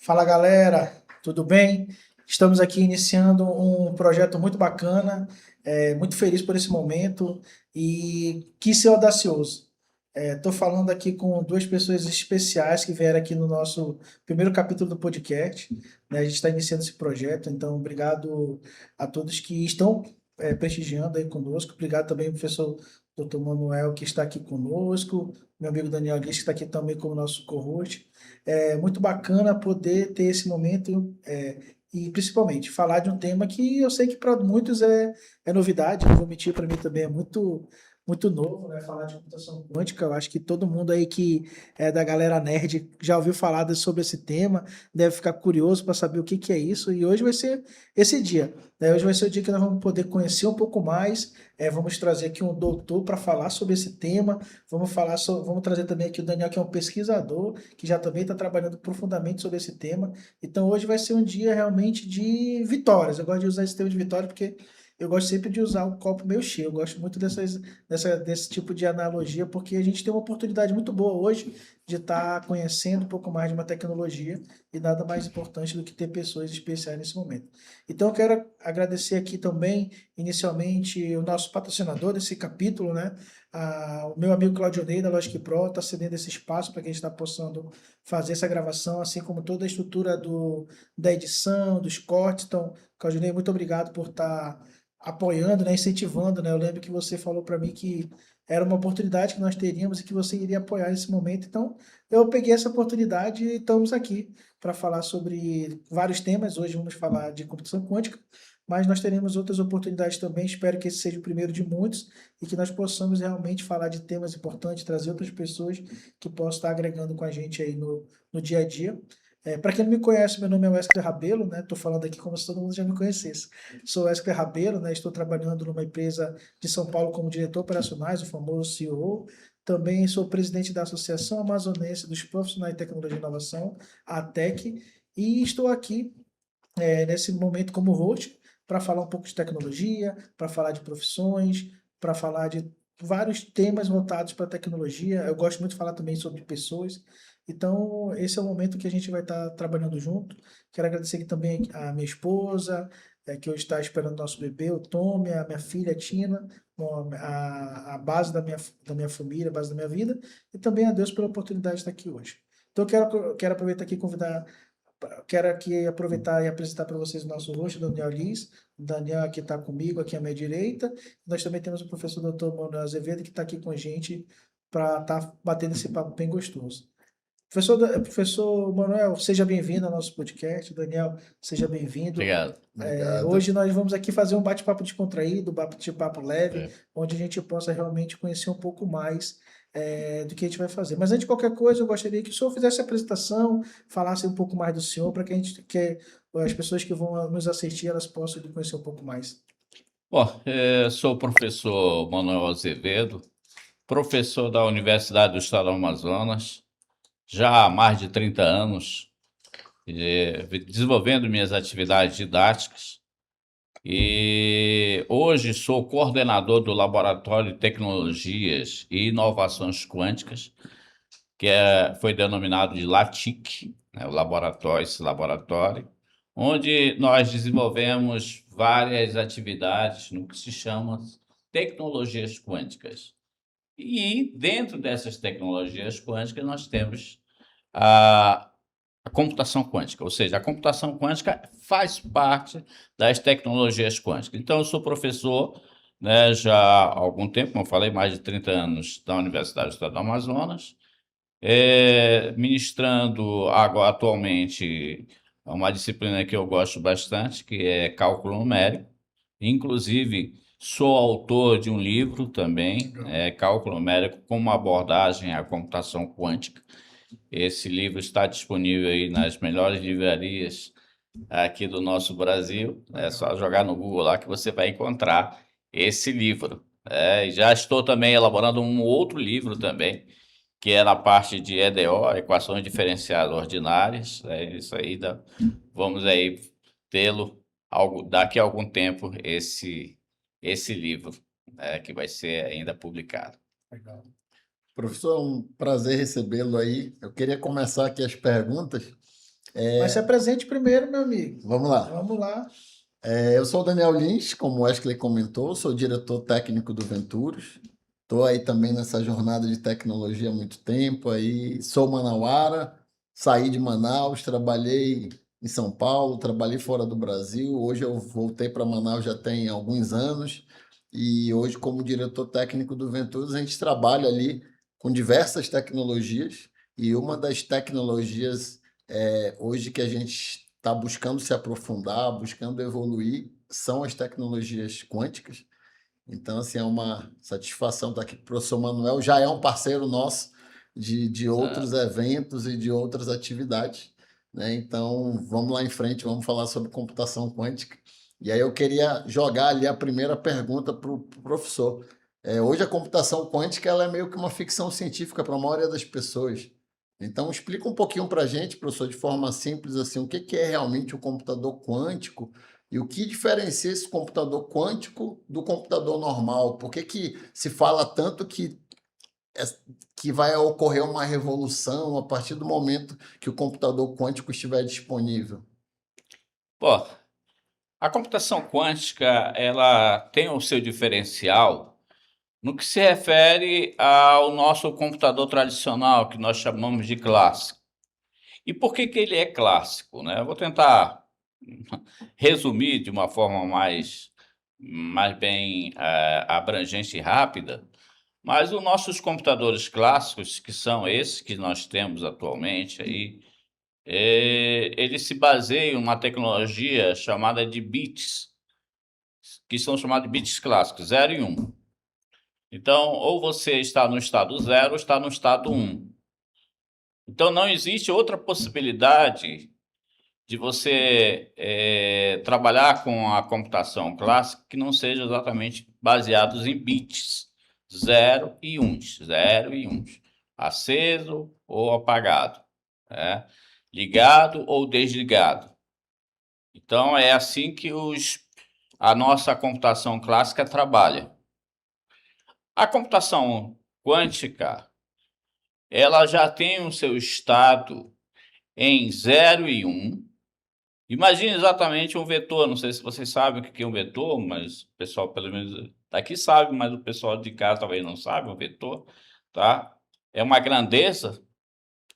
Fala galera, tudo bem? Estamos aqui iniciando um projeto muito bacana, muito feliz por esse momento e quis ser audacioso. Estou falando aqui com duas pessoas especiais que vieram aqui no nosso primeiro capítulo do podcast, né? A gente está iniciando esse projeto, então obrigado a todos que estão prestigiando aí conosco. Obrigado também ao professor Dr. Manuel que está aqui conosco, meu amigo Daniel Guiz que está aqui também como nosso co-host. É muito bacana poder ter esse momento e principalmente falar de um tema que eu sei que para muitos é novidade, não vou mentir, para mim também é muito novo, né? Falar de computação quântica. Eu acho que todo mundo aí que é da galera nerd já ouviu falar sobre esse tema, deve ficar curioso para saber o que que é isso. E hoje vai ser esse dia, né? Hoje vai ser o dia que nós vamos poder conhecer um pouco mais. Vamos trazer aqui um doutor para falar sobre esse tema. Vamos trazer também aqui o Daniel, que é um pesquisador, que já também está trabalhando profundamente sobre esse tema. Então hoje vai ser um dia realmente de vitórias. Eu gosto de usar esse tema de vitória porque eu gosto sempre de usar o copo meio cheio. Eu gosto muito desse tipo de analogia, porque a gente tem uma oportunidade muito boa hoje de estar conhecendo um pouco mais de uma tecnologia e nada mais importante do que ter pessoas especiais nesse momento. Então eu quero agradecer aqui também, inicialmente, o nosso patrocinador desse capítulo, né? O meu amigo Claudionei, da Logic Pro, está cedendo esse espaço para que a gente está possando fazer essa gravação, assim como toda a estrutura da edição, dos cortes. Então, Claudionei, muito obrigado por estar apoiando, né, incentivando, né? Eu lembro que você falou para mim que era uma oportunidade que nós teríamos e que você iria apoiar nesse momento. Então, eu peguei essa oportunidade e estamos aqui para falar sobre vários temas. Hoje vamos falar de computação quântica, mas nós teremos outras oportunidades também. Espero que esse seja o primeiro de muitos e que nós possamos realmente falar de temas importantes, trazer outras pessoas que possam estar agregando com a gente aí no dia a dia. Para quem não me conhece, meu nome é Wesley Rabelo, né? Estou falando aqui como se todo mundo já me conhecesse. Sou Wesley Rabelo, né? Estou trabalhando numa empresa de São Paulo como diretor operacionais, o famoso CEO. Também sou presidente da Associação Amazonense dos Profissionais de Tecnologia e Inovação, a ATEC, e estou aqui nesse momento como host para falar um pouco de tecnologia, para falar de profissões, para falar de vários temas voltados para a tecnologia. Eu gosto muito de falar também sobre pessoas. Então, esse é o momento que a gente vai estar trabalhando junto. Quero agradecer aqui também a minha esposa, que hoje está esperando nosso bebê, o Tommy, a minha filha, a Tina, bom, a base da minha família, a base da minha vida, e também a Deus pela oportunidade de estar aqui hoje. Então, eu quero aproveitar aqui e convidar. Quero aqui aproveitar e apresentar para vocês o nosso host, Daniel Liz. O Daniel aqui está comigo, aqui à minha direita. Nós também temos o professor Dr. Manuel Azevedo, que está aqui com a gente para estar batendo esse papo bem gostoso. Professor Manuel, seja bem-vindo ao nosso podcast. Daniel, seja bem-vindo. Obrigado. Hoje nós vamos aqui fazer um bate-papo descontraído, um bate-papo leve, É. onde a gente possa realmente conhecer um pouco mais do que a gente vai fazer. Mas antes de qualquer coisa, eu gostaria que o senhor fizesse a apresentação, falasse um pouco mais do senhor, para que as pessoas que vão nos assistir, elas possam lhe conhecer um pouco mais. Bom, sou o professor Manuel Azevedo, professor da Universidade do Estado do Amazonas, já há mais de 30 anos, desenvolvendo minhas atividades didáticas. E hoje sou coordenador do Laboratório de Tecnologias e Inovações Quânticas, que foi denominado de LATIC, né, esse laboratório, onde nós desenvolvemos várias atividades no que se chama tecnologias quânticas. E dentro dessas tecnologias quânticas nós temos a computação quântica, ou seja, a computação quântica faz parte das tecnologias quânticas. Então, eu sou professor, né, já há algum tempo, como eu falei, mais de 30 anos da Universidade do Estado do Amazonas, ministrando agora, atualmente, uma disciplina que eu gosto bastante, que é cálculo numérico. Inclusive, sou autor de um livro também, Cálculo Numérico como abordagem à computação quântica. Esse livro está disponível aí nas melhores livrarias aqui do nosso Brasil. É só jogar no Google lá que você vai encontrar esse livro. E já estou também elaborando um outro livro também, que é na parte de EDO, equações diferenciais ordinárias. Isso aí vamos aí tê-lo daqui a algum tempo, esse livro, que vai ser ainda publicado. Legal. Professor, é um prazer recebê-lo aí. Eu queria começar aqui as perguntas Mas se apresente primeiro, meu amigo. Vamos lá. Vamos lá. Eu sou o Daniel Lins, como o Wesley comentou, sou diretor técnico do Venturos. Estou aí também nessa jornada de tecnologia há muito tempo. Aí sou manauara, saí de Manaus, trabalhei em São Paulo, trabalhei fora do Brasil. Hoje eu voltei para Manaus já tem alguns anos. E hoje, como diretor técnico do Venturos, a gente trabalha ali com diversas tecnologias. E uma das tecnologias hoje que a gente está buscando se aprofundar, buscando evoluir, são as tecnologias quânticas. Então, assim, é uma satisfação estar aqui com o professor Manuel, já é um parceiro nosso de outros eventos e de outras atividades, né? Então, vamos lá em frente, vamos falar sobre computação quântica. E aí eu queria jogar ali a primeira pergunta para o professor. Hoje a computação quântica ela é meio que uma ficção científica para a maioria das pessoas. Então, explica um pouquinho para a gente, professor, de forma simples, assim, o que é realmente o computador quântico e o que diferencia esse computador quântico do computador normal? Por que se fala tanto que vai ocorrer uma revolução a partir do momento que o computador quântico estiver disponível? Pô, a computação quântica, ela tem o seu diferencial no que se refere ao nosso computador tradicional, que nós chamamos de clássico. E por que ele é clássico, né? Eu vou tentar resumir de uma forma mais bem abrangente e rápida, mas os nossos computadores clássicos, que são esses que nós temos atualmente aí, eles se baseiam numa tecnologia chamada de bits, que são chamados de bits clássicos, 0 e 1. Então, ou você está no estado 0 ou está no estado 1. Então, não existe outra possibilidade de você trabalhar com a computação clássica que não seja exatamente baseados em bits, 0 e 1, 0 e 1, aceso ou apagado, né? Ligado ou desligado. Então, é assim que a nossa computação clássica trabalha. A computação quântica, ela já tem o seu estado em 0 e 1. Imagine exatamente um vetor. Não sei se vocês sabem o que é um vetor, mas o pessoal, pelo menos daqui sabe, mas o pessoal de casa talvez não sabe. Um vetor, tá? É uma grandeza,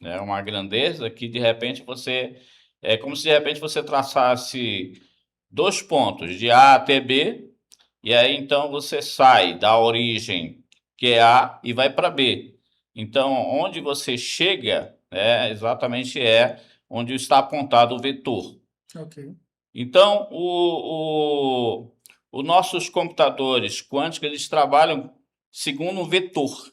né? Uma grandeza que de repente é como se de repente você traçasse dois pontos de A até B, e aí então você sai da origem que é A e vai para B. Então, onde você chega, exatamente onde está apontado o vetor. Ok. Então, os nossos computadores quânticos, eles trabalham segundo um vetor.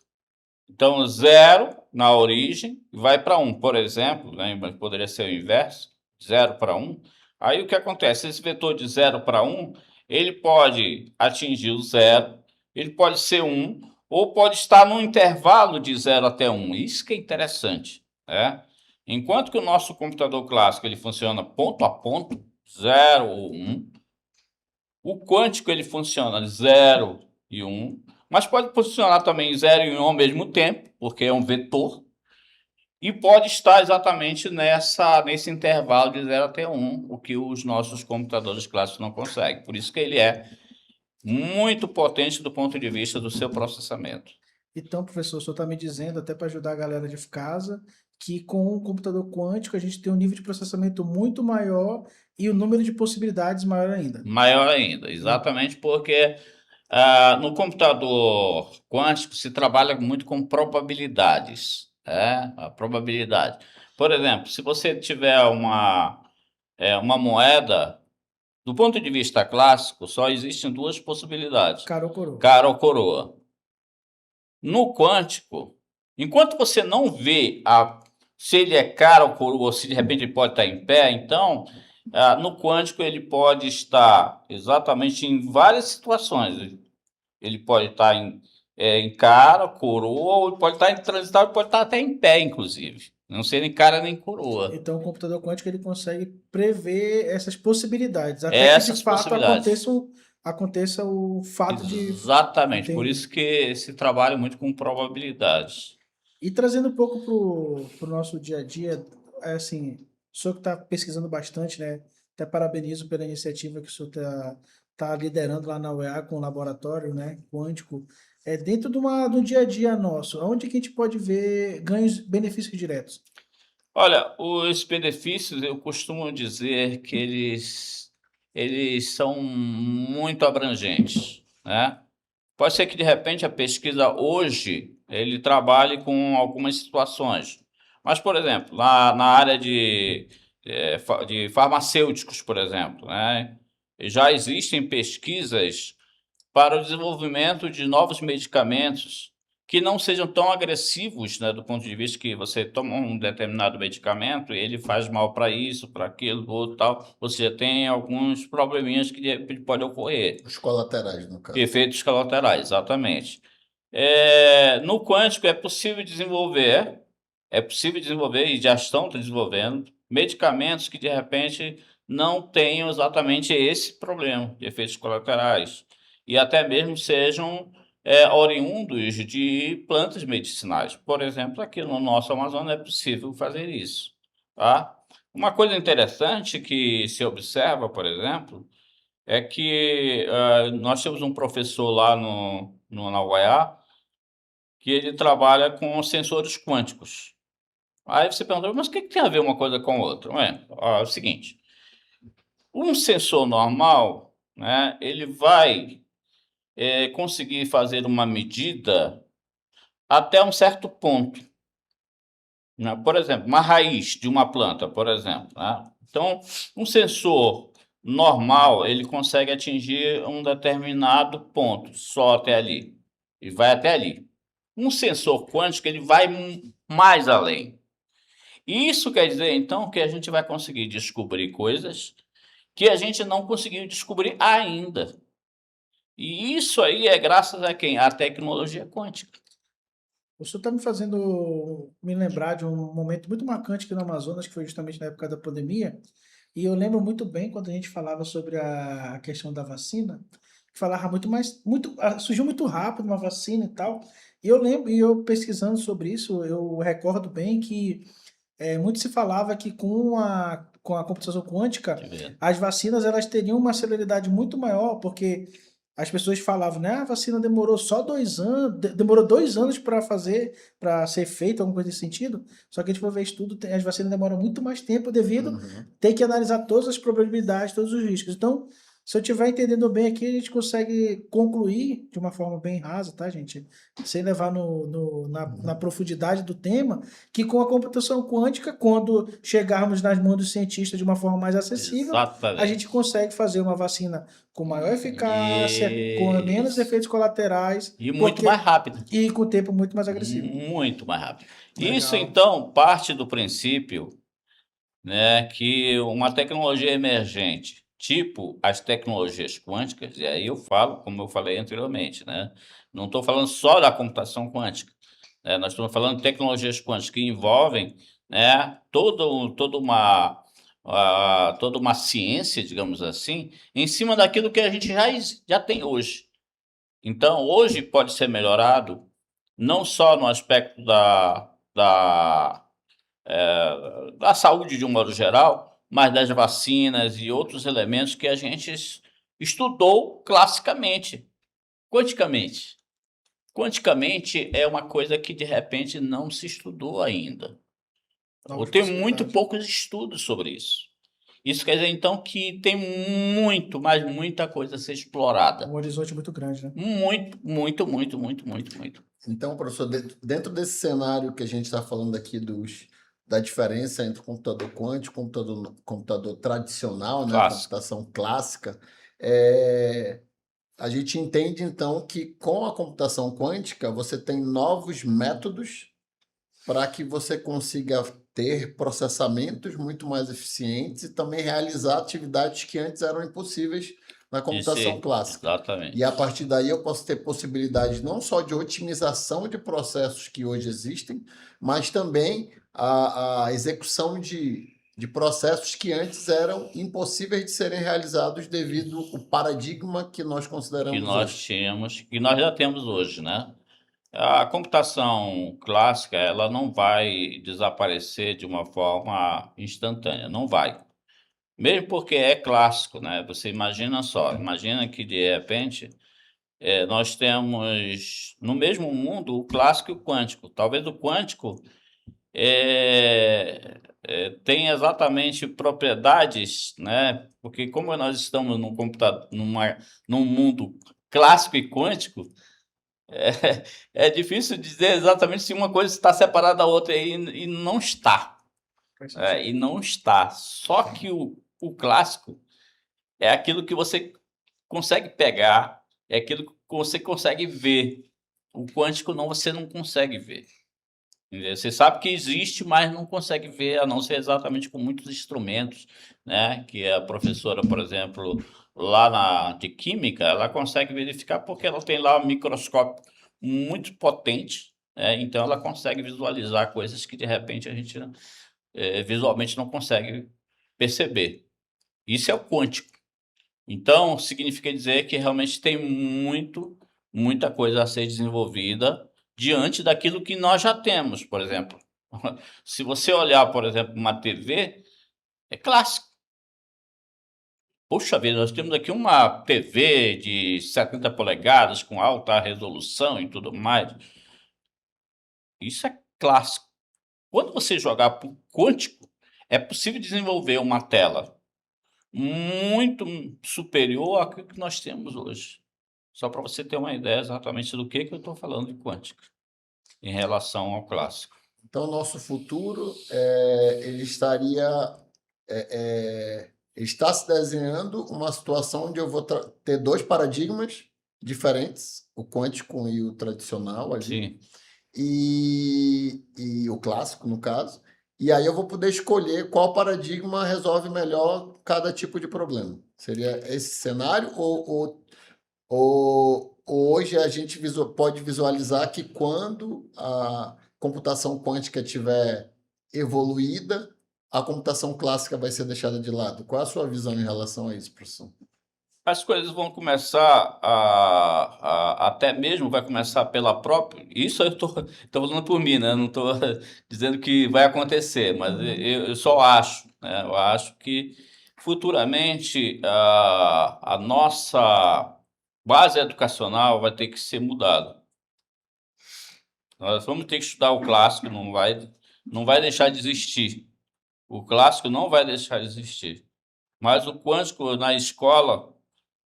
Então, 0 na origem vai para 1, por exemplo, né? Poderia ser o inverso, 0 para 1. Aí o que acontece? Esse vetor de 0 para 1, ele pode atingir o 0, ele pode ser 1, ou pode estar num intervalo de 0 até 1. Isso que é interessante, né? Enquanto que o nosso computador clássico ele funciona ponto a ponto, 0 ou 1, o quântico ele funciona 0 e 1, mas pode funcionar também 0 e 1 ao mesmo tempo, porque é um vetor, e pode estar exatamente nesse intervalo de 0 até 1, o que os nossos computadores clássicos não conseguem. Por isso que ele é muito potente do ponto de vista do seu processamento. Então, professor, o senhor está me dizendo, até para ajudar a galera de casa, que com o computador quântico a gente tem um nível de processamento muito maior e o número de possibilidades maior ainda. Maior ainda, exatamente porque no computador quântico se trabalha muito com probabilidades, a probabilidade. Por exemplo, se você tiver uma moeda, do ponto de vista clássico, só existem duas possibilidades: Cara ou coroa? cara ou coroa. No quântico, enquanto você não vê se ele é cara ou coroa, ou se de repente ele pode estar em pé, então, no quântico ele pode estar exatamente em várias situações. Ele pode estar em cara, coroa, ou ele pode estar em transitável, pode estar até em pé, inclusive. Não ser nem cara nem coroa. Então, o computador quântico ele consegue prever essas possibilidades, até que de fato aconteça o fato de... Exatamente, por isso que se trabalha muito com probabilidades. E trazendo um pouco para o nosso dia a dia, assim, O senhor que está pesquisando bastante, né? Até parabenizo pela iniciativa que o senhor está liderando lá na UEA com o laboratório, né, quântico. Dentro do dia a dia nosso, onde que a gente pode ver ganhos, benefícios diretos? Olha, os benefícios, eu costumo dizer que eles são muito abrangentes, né? Pode ser que, de repente, a pesquisa hoje, ele trabalhe com algumas situações. Mas, por exemplo, na área de farmacêuticos, por exemplo, né? Já existem pesquisas para o desenvolvimento de novos medicamentos que não sejam tão agressivos, né, do ponto de vista que você toma um determinado medicamento e ele faz mal para isso, para aquilo, outro tal. Ou seja, tem alguns probleminhas que de repente podem ocorrer. Os colaterais, no caso. Efeitos colaterais, exatamente. No quântico é possível desenvolver e já estão desenvolvendo medicamentos que de repente não tenham exatamente esse problema de efeitos colaterais e até mesmo sejam oriundos de plantas medicinais. Por exemplo, aqui no nosso Amazonas é possível fazer isso, tá? Uma coisa interessante que se observa, por exemplo, é que nós temos um professor lá na UEA que ele trabalha com sensores quânticos. Aí você pergunta, mas o que tem a ver uma coisa com a outra? É o seguinte, um sensor normal, né, ele vai conseguir fazer uma medida até um certo ponto, né? Por exemplo, uma raiz de uma planta, por exemplo, né? Então, um sensor normal, ele consegue atingir um determinado ponto, só até ali, e vai até ali. Um sensor quântico, ele vai mais além. E isso quer dizer, então, que a gente vai conseguir descobrir coisas que a gente não conseguiu descobrir ainda. E isso aí é graças a quem? À tecnologia quântica. O senhor está me fazendo me lembrar de um momento muito marcante aqui no Amazonas, que foi justamente na época da pandemia. E eu lembro muito bem quando a gente falava sobre a questão da vacina, que falava surgiu muito rápido uma vacina e tal. E eu lembro, e eu pesquisando sobre isso, eu recordo bem que muito se falava que com a computação quântica, Quer ver? as vacinas elas teriam uma celeridade muito maior, porque as pessoas falavam, né? A vacina demorou só 2 anos, demorou 2 anos para fazer, para ser feita, alguma coisa nesse sentido. Só que a gente for ver estudo, as vacinas demoram muito mais tempo devido Uhum. ter que analisar todas as probabilidades, todos os riscos. Então, se eu estiver entendendo bem aqui, a gente consegue concluir de uma forma bem rasa, tá, gente? Sem levar na profundidade do tema, que com a computação quântica, quando chegarmos nas mãos dos cientistas de uma forma mais acessível, a Exatamente. gente consegue fazer uma vacina com maior eficácia, com menos Isso. efeitos colaterais E muito mais rápido. e com tempo muito mais agressivo. Muito mais rápido. Legal. Isso, então, parte do princípio, né, que uma tecnologia emergente, tipo as tecnologias quânticas, e aí eu falo, como eu falei anteriormente, né, não estou falando só da computação quântica, né, nós estamos falando de tecnologias quânticas que envolvem, né, toda uma ciência, digamos assim, em cima daquilo que a gente já tem hoje. Então, hoje pode ser melhorado não só no aspecto da saúde de um modo geral, mas das vacinas e outros elementos que a gente estudou classicamente, quanticamente. Quanticamente é uma coisa que, de repente, não se estudou ainda. Ou Novas tem muito possibilidades. poucos estudos sobre isso. Isso quer dizer, então, que tem muito, mas muita coisa a ser explorada. Um horizonte muito grande, né? Muito, muito, muito, muito, muito, muito. Então, professor, dentro desse cenário que a gente está falando aqui da diferença entre computador quântico e computador tradicional, né, Clássico. computação clássica, a gente entende, então, que com a computação quântica você tem novos métodos para que você consiga ter processamentos muito mais eficientes e também realizar atividades que antes eram impossíveis na computação clássica. Exatamente. E a partir daí eu posso ter possibilidades não só de otimização de processos que hoje existem, mas também a execução de processos que antes eram impossíveis de serem realizados devido ao paradigma que nós consideramos Que nós hoje. tínhamos, que nós já temos hoje, né? A computação clássica, ela não vai desaparecer de uma forma instantânea, não vai. Mesmo porque é clássico, né? Você imagina só, imagina que de repente nós temos no mesmo mundo o clássico e o quântico. Talvez o quântico tenha exatamente propriedades, né? Porque como nós estamos num computador, num mundo clássico e quântico, é difícil dizer exatamente se uma coisa está separada da outra e não está. Faz sentido. E não está. Só que o clássico é aquilo que você consegue pegar, é aquilo que você consegue ver. O quântico não, você não consegue ver. Entendeu? Você sabe que existe, mas não consegue ver, a não ser exatamente com muitos instrumentos, né? Que a professora, por exemplo, de química, ela consegue verificar porque ela tem lá um microscópio muito potente, né? Então ela consegue visualizar coisas que de repente a gente visualmente não consegue perceber. Isso é o quântico. Então, significa dizer que realmente tem muita coisa a ser desenvolvida diante daquilo que nós já temos, por exemplo. Se você olhar, por exemplo, uma TV, é clássico. Poxa vida, nós temos aqui uma TV de 70 polegadas com alta resolução e tudo mais. Isso é clássico. Quando você jogar para o quântico, é possível desenvolver uma tela muito superior àquilo que nós temos hoje. Só para você ter uma ideia exatamente do que eu estou falando de quântica em relação ao clássico. Então, nosso futuro, ele estaria... está se desenhando uma situação onde eu vou ter dois paradigmas diferentes, o quântico e o tradicional ali. Sim. E o clássico, no caso. E aí eu vou poder escolher qual paradigma resolve melhor cada tipo de problema. Seria esse cenário? Ou hoje a gente pode visualizar que quando a computação quântica estiver evoluída, a computação clássica vai ser deixada de lado? Qual é a sua visão em relação a isso, professor? As coisas vão começar até mesmo vai começar pela própria. Isso eu estou falando por mim, né? Não estou dizendo que vai acontecer, mas eu só acho, né? Eu acho que futuramente a nossa base educacional vai ter que ser mudada. Nós vamos ter que estudar o clássico, não vai deixar de existir. O clássico não vai deixar de existir. Mas o quântico na escola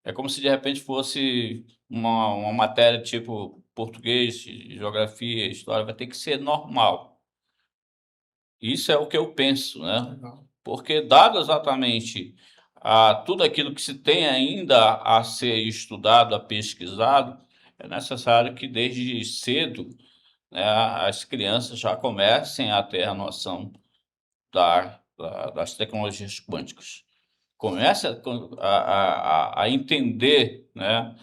é como se de repente fosse uma matéria tipo português, geografia, história, vai ter que ser normal. Isso é o que eu penso, né? Legal. Porque dado exatamente tudo aquilo que se tem ainda a ser estudado, a pesquisado, é necessário que desde cedo, né, as crianças já comecem a ter a noção das tecnologias quânticas. Comece a entender, né,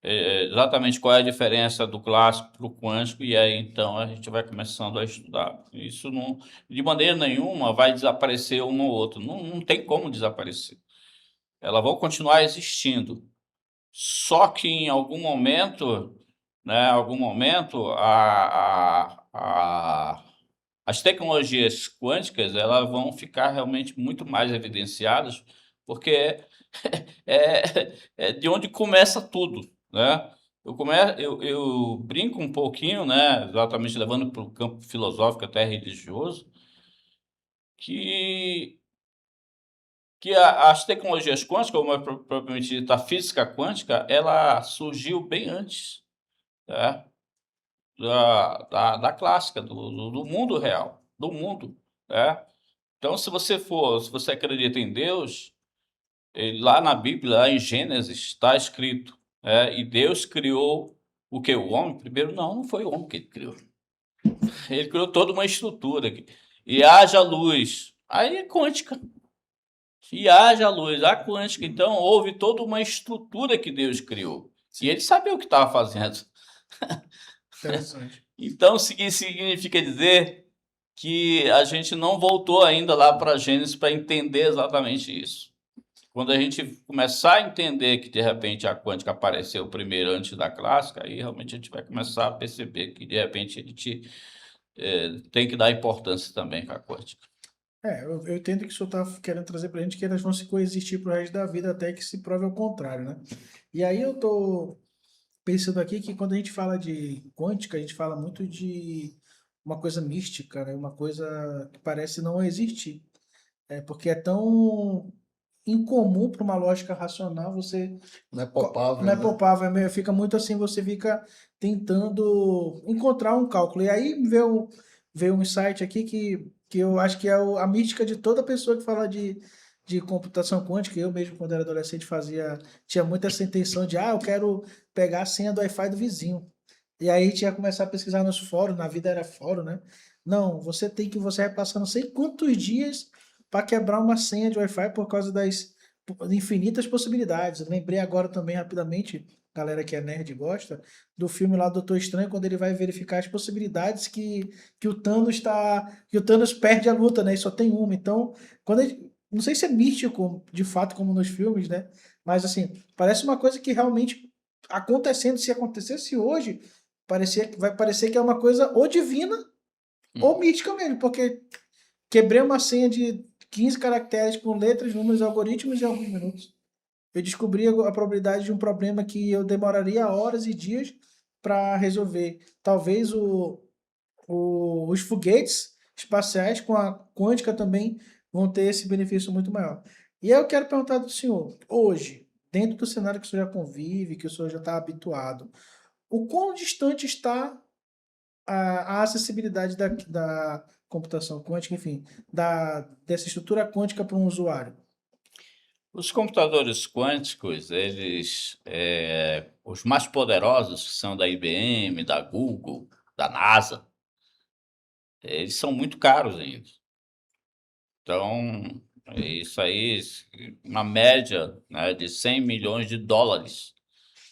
exatamente qual é a diferença do clássico para o quântico, e aí então a gente vai começando a estudar. Isso não, de maneira nenhuma vai desaparecer um ou outro, não tem como desaparecer. Elas vão continuar existindo. Só que em algum momento, né, as tecnologias quânticas elas vão ficar realmente muito mais evidenciadas, porque é de onde começa tudo, né? Eu brinco um pouquinho, né, exatamente levando para o campo filosófico até religioso, que, as tecnologias quânticas, como é propriamente dita, a física quântica, ela surgiu bem antes, né, da clássica, do mundo real, do mundo, né? Então, se você acredita em Deus, lá na Bíblia, lá em Gênesis, está escrito, e Deus criou o que? O homem? Primeiro, não foi o homem que ele criou. Ele criou toda uma estrutura aqui. E haja luz. Aí é quântica. E haja luz, a quântica. Então, houve toda uma estrutura que Deus criou. E ele sabia o que estava fazendo. Interessante. Então, significa dizer que a gente não voltou ainda lá para Gênesis para entender exatamente isso. quando a gente começar a entender que, de repente, a quântica apareceu primeiro antes da clássica, aí realmente a gente vai começar a perceber que, de repente, a gente tem que dar importância também para a quântica. Eu entendo que o senhor está querendo trazer para a gente que elas vão se coexistir pro resto da vida até que se prove ao contrário, né? E aí eu tô pensando aqui que quando a gente fala de quântica, a gente fala muito de uma coisa mística, né? Uma coisa que parece não existir. Porque é tão incomum para uma lógica racional você Não é palpável, não é né? palpável, fica muito assim, você fica tentando encontrar um cálculo. E aí veio um insight aqui que eu acho que é a mística de toda pessoa que fala de computação quântica. Eu mesmo, quando era adolescente, tinha muito essa intenção de, eu quero pegar a senha do Wi-Fi do vizinho. E aí tinha que começar a pesquisar nos fóruns, na vida era fórum, né? Não, você vai passar não sei quantos dias para quebrar uma senha de Wi-Fi por causa das infinitas possibilidades. Eu lembrei agora também rapidamente, galera que é nerd e gosta, do filme lá do Doutor Estranho, quando ele vai verificar as possibilidades que o Thanos perde a luta, né? E só tem uma. Então, não sei se é místico, de fato, como nos filmes, né? Mas assim, parece uma coisa que realmente acontecendo, se acontecesse hoje, vai parecer que é uma coisa ou divina ou mística mesmo, porque quebrei uma senha de 15 caracteres com letras, números e algoritmos em alguns minutos. Eu descobri a probabilidade de um problema que eu demoraria horas e dias para resolver. Talvez os foguetes espaciais com a quântica também vão ter esse benefício muito maior. E aí eu quero perguntar do senhor, hoje, dentro do cenário que o senhor já convive, que o senhor já está habituado, o quão distante está a acessibilidade da computação quântica, enfim, dessa estrutura quântica para um usuário? Os computadores quânticos, os mais poderosos, que são da IBM, da Google, da NASA, eles são muito caros ainda. Então, isso aí, uma média, né, de 100 milhões de dólares,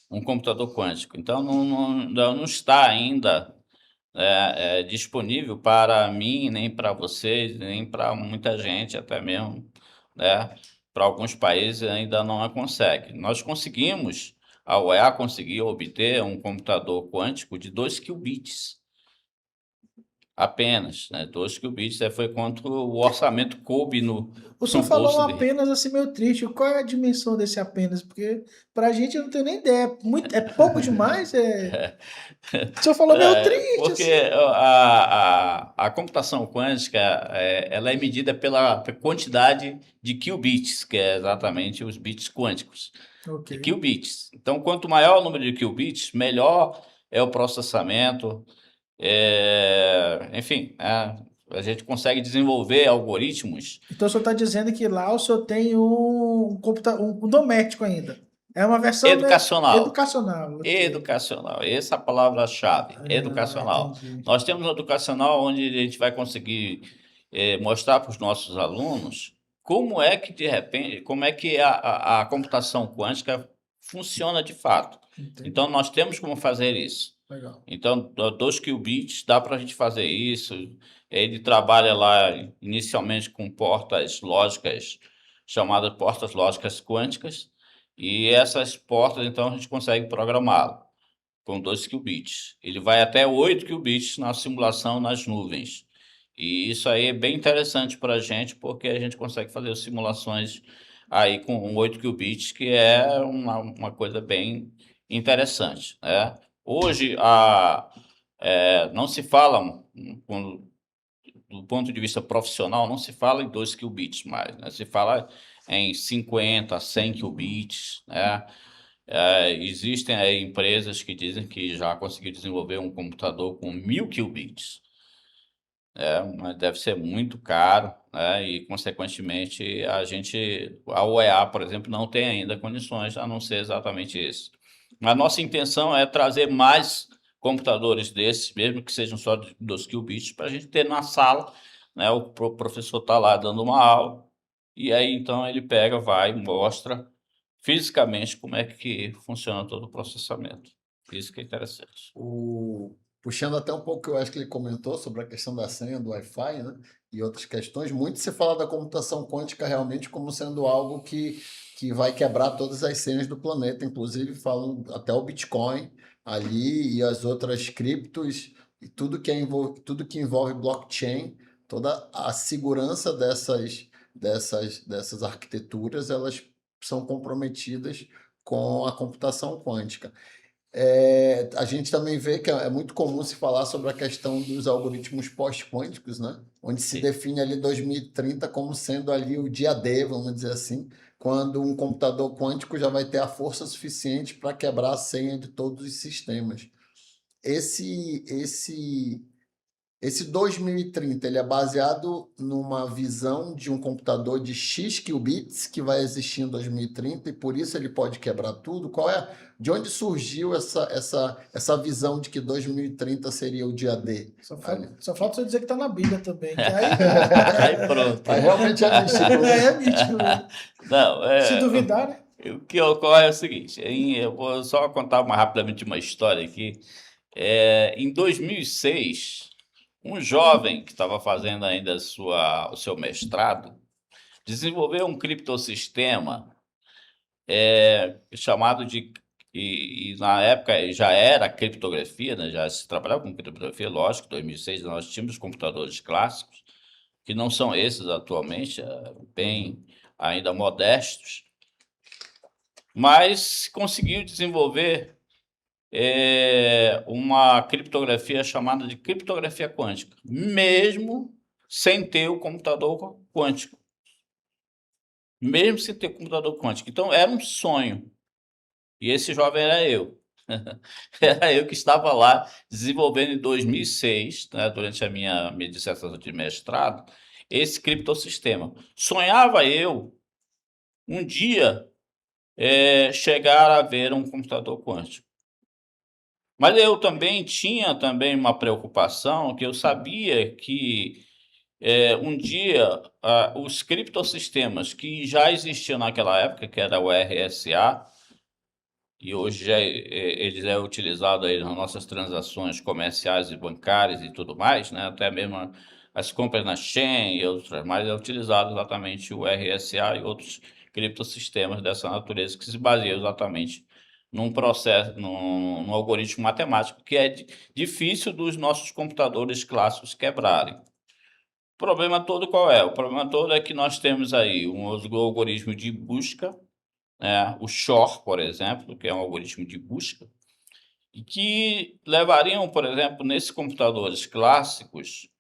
um computador quântico. Então, não está ainda disponível para mim, nem para vocês, nem para muita gente, até mesmo, né? Para alguns países ainda não a consegue. Nós conseguimos, a UEA conseguiu obter um computador quântico de 2 qubits apenas, né? 2 qubits foi quanto o orçamento coube no O senhor falou bolso dele. apenas assim meio triste. Qual é a dimensão desse apenas? Porque pra gente eu não tenho nem ideia. É pouco demais? O senhor falou meio triste, Porque assim. a computação quântica ela é medida pela quantidade de qubits, que é exatamente os bits quânticos, Ok. de qubits. Então, quanto maior o número de qubits, melhor é o processamento. Enfim, a gente consegue desenvolver algoritmos. Então o senhor está dizendo que lá o senhor tem um computador, um doméstico ainda. É uma versão Educacional. educacional. Ok. Educacional, essa é a palavra-chave, educacional. Entendi. Nós temos um educacional onde a gente vai conseguir mostrar para os nossos alunos como é que, de repente, como é que a computação quântica funciona de fato. Entendi. Então, nós temos como fazer isso. Legal. Então, 2 qubits, dá para a gente fazer isso. Ele trabalha lá inicialmente com portas lógicas, chamadas portas lógicas quânticas, e essas portas, então, a gente consegue programá-lo com 2 qubits. Ele vai até 8 qubits na simulação nas nuvens. E isso aí é bem interessante para a gente, porque a gente consegue fazer simulações aí com 8 qubits, que é uma coisa bem interessante, né? Hoje, não se fala, do ponto de vista profissional, não se fala em 2 qubits mais, né? Se fala em 50, 100 qubits, né? Existem aí empresas que dizem que já conseguiram desenvolver um computador com 1000 qubits, mas deve ser muito caro, né? E, consequentemente, a UEA, por exemplo, não tem ainda condições, a não ser exatamente isso. A nossa intenção é trazer mais computadores desses, mesmo que sejam só de 2 qubits, para a gente ter na sala, né? O professor está lá dando uma aula, e aí então ele pega, vai, mostra fisicamente como é que funciona todo o processamento. Isso que é interessante. Puxando até um pouco o que eu acho que ele comentou sobre a questão da senha do Wi-Fi, né? E outras questões, muito se fala da computação quântica realmente como sendo algo que que vai quebrar todas as senhas do planeta, inclusive falam até o Bitcoin ali e as outras criptos e tudo que envolve blockchain, toda a segurança dessas arquiteturas, elas são comprometidas com a computação quântica. A gente também vê que é muito comum se falar sobre a questão dos algoritmos pós-quânticos, né? Onde se Sim. define ali 2030 como sendo ali o dia D, vamos dizer assim, quando um computador quântico já vai ter a força suficiente para quebrar a senha de todos os sistemas. Esse 2030 ele é baseado numa visão de um computador de X qubits que vai existir em 2030 e por isso ele pode quebrar tudo. De onde surgiu essa visão de que 2030 seria o dia D? Só falta você dizer que tá na Bíblia também. Que aí, Aí pronto. Aí realmente é místico. é mítico. Não, Se duvidar, né? o que ocorre é o seguinte, eu vou só contar rapidamente uma história aqui. Em 2006, um jovem que estava fazendo ainda o seu mestrado desenvolveu um criptossistema chamado de... E na época já era criptografia, né? Já se trabalhava com criptografia, lógico. Em 2006 nós tínhamos computadores clássicos, que não são esses atualmente, bem ainda modestos, mas conseguiu desenvolver uma criptografia chamada de criptografia quântica, mesmo sem ter o computador quântico. Mesmo sem ter computador quântico. Então, era um sonho. E esse jovem era eu. Era eu que estava lá desenvolvendo em 2006, né, durante a minha dissertação de mestrado, esse criptossistema. Sonhava eu, um dia, chegar a ver um computador quântico. Mas eu também tinha uma preocupação, que eu sabia que um dia os criptossistemas que já existiam naquela época, que era o RSA, e hoje ele é utilizado aí nas nossas transações comerciais e bancárias e tudo mais, né? Até mesmo as compras na Shein e outras mais, é utilizado exatamente o RSA e outros criptossistemas dessa natureza que se baseiam exatamente num processo, num algoritmo matemático que é difícil dos nossos computadores clássicos quebrarem. O problema todo qual é? O problema todo é que nós temos aí um algoritmo de busca, o Shor, por exemplo, que é um algoritmo de busca, e que levariam, por exemplo, nesses computadores clássicos,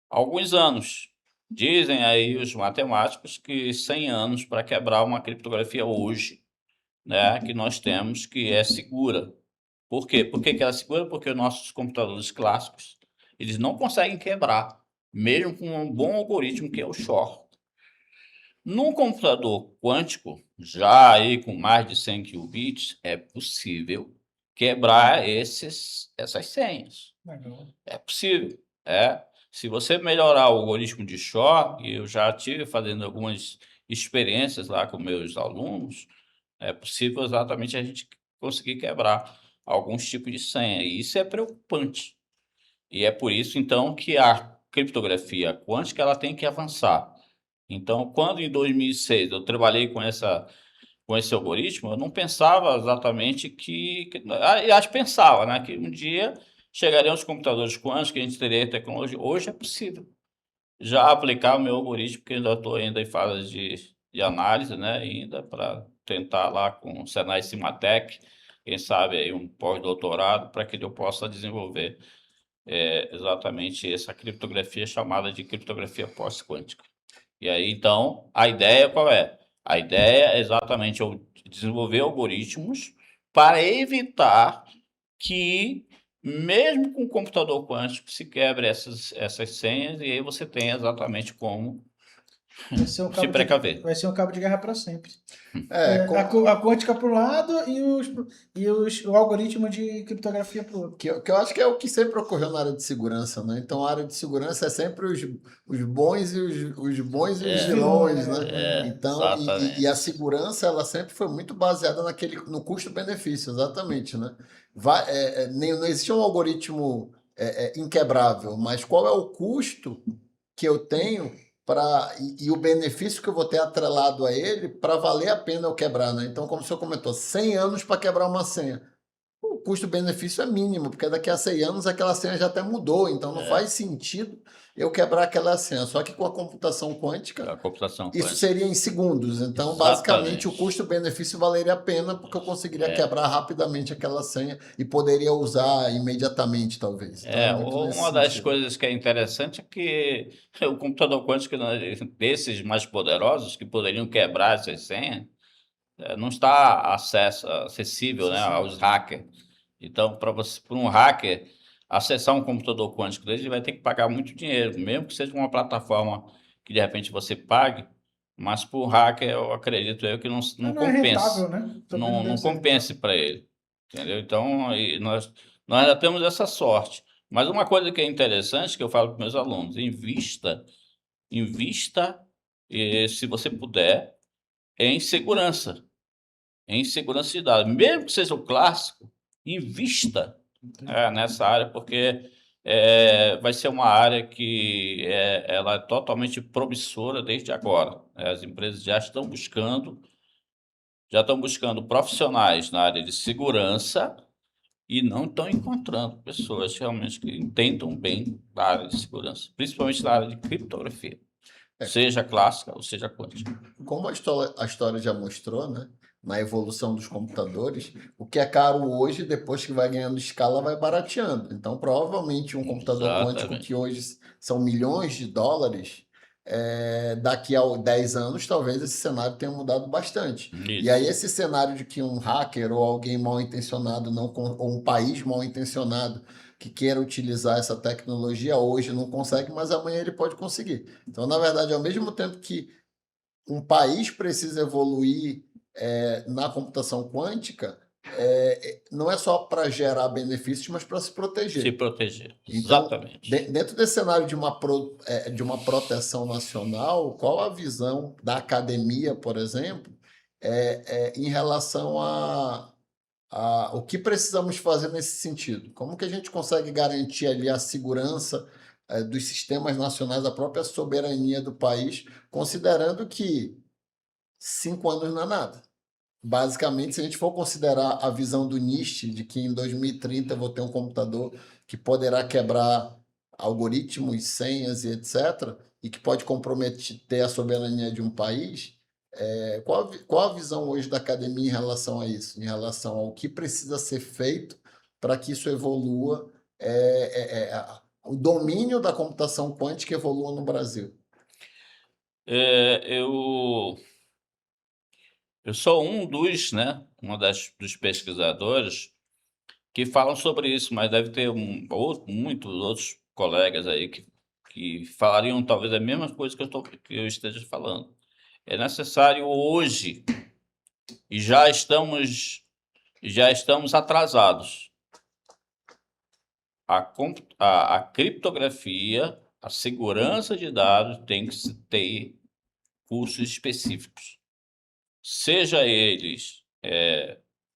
alguns anos. Dizem aí os matemáticos que 100 anos para quebrar uma criptografia hoje, né, que nós temos, que é segura. Por quê? Por que ela é segura? Porque os nossos computadores clássicos, eles não conseguem quebrar, mesmo com um bom algoritmo que é o Shor. Num computador quântico, já aí com mais de 100 qubits, é possível quebrar essas senhas. Legal. É possível. Se você melhorar o algoritmo de Shor, e eu já tive fazendo algumas experiências lá com meus alunos, é possível exatamente a gente conseguir quebrar alguns tipos de senha. E isso é preocupante. E é por isso, então, que a criptografia quântica ela tem que avançar. Então, quando em 2006 eu trabalhei com esse algoritmo, eu não pensava exatamente aliás, pensava, né, que um dia chegariam os computadores quânticos, que a gente teria tecnologia. Hoje é possível já aplicar o meu algoritmo, que ainda estou ainda em fase de análise, né, ainda para tentar lá com o Senai Cimatec, quem sabe aí um pós-doutorado, para que eu possa desenvolver exatamente essa criptografia chamada de criptografia pós-quântica. E aí, então, a ideia qual é? A ideia é exatamente eu desenvolver algoritmos para evitar que, mesmo com o computador quântico, se quebre essas senhas, e aí você tem exatamente como se precaver. Vai ser um cabo de guerra para sempre. A quântica para o lado e o algoritmo de criptografia para o outro. Que eu acho que é o que sempre ocorreu na área de segurança, né? Então, a área de segurança é sempre os bons e os bons e os vilões, né? Então, e a segurança, ela sempre foi muito baseada no custo-benefício, exatamente, né? Não existe um algoritmo inquebrável, mas qual é o custo que eu tenho e o benefício que eu vou ter atrelado a ele para valer a pena eu quebrar, né? Então, como o senhor comentou, 100 anos para quebrar uma senha. O custo-benefício é mínimo, porque daqui a 100 anos aquela senha já até mudou, então não faz sentido eu quebrar aquela senha. Só que com a computação quântica, A computação isso quântica. seria em segundos. Então, basicamente, o Exatamente. custo-benefício valeria a pena, porque eu conseguiria É. quebrar rapidamente aquela senha e poderia usar imediatamente, talvez. Então, é muito nesse Uma das sentido. coisas que é interessante é que o computador quântico, desses mais poderosos, que poderiam quebrar essas senhas, não está acessível, né, aos hackers. Então, para um hacker acessar um computador quântico dele, ele vai ter que pagar muito dinheiro, mesmo que seja uma plataforma que de repente você pague, mas para o hacker eu acredito que não Não é rentável, compense, né? Também não deve ser compense rentável. para ele, entendeu? Então, nós ainda temos essa sorte. Mas uma coisa que é interessante, que eu falo para meus alunos, invista, se você puder, em segurança de dados. Mesmo que seja o clássico, invista nessa área, porque vai ser uma área que ela é totalmente promissora desde agora. As empresas já estão buscando profissionais na área de segurança e não estão encontrando pessoas realmente que entendam bem da área de segurança, principalmente na área de criptografia, É, seja clássica ou seja quântica. como a história já mostrou, né? Na evolução dos computadores, o que é caro hoje, depois que vai ganhando escala, vai barateando. Então, provavelmente, um computador quântico que Exatamente. hoje são milhões de dólares, daqui a 10 anos, talvez esse cenário tenha mudado bastante. E aí, Isso. esse cenário de que um hacker ou alguém mal intencionado, ou um país mal intencionado, que queira utilizar essa tecnologia, hoje não consegue, mas amanhã ele pode conseguir. Então, na verdade, ao mesmo tempo que um país precisa evoluir na computação quântica, não é só para gerar benefícios, mas para se Se proteger. proteger. Então, Exatamente. dentro desse cenário de uma proteção nacional, qual a visão da academia, por exemplo, em relação o que precisamos fazer nesse sentido? Como que a gente consegue garantir ali a segurança dos sistemas nacionais, a própria soberania do país, considerando que 5 anos não é nada? Basicamente, se a gente for considerar a visão do NIST de que em 2030 eu vou ter um computador que poderá quebrar algoritmos, senhas e etc., e que pode comprometer a soberania de um país, qual a visão hoje da academia em relação a isso, em relação ao que precisa ser feito para que isso evolua, o domínio da computação quântica evolua no Brasil? Eu sou dos pesquisadores que falam sobre isso, mas deve ter muitos outros colegas aí que falariam talvez a mesma coisa que eu esteja falando. É necessário hoje, e já estamos atrasados. A criptografia, a segurança de dados tem que ter cursos específicos, seja eles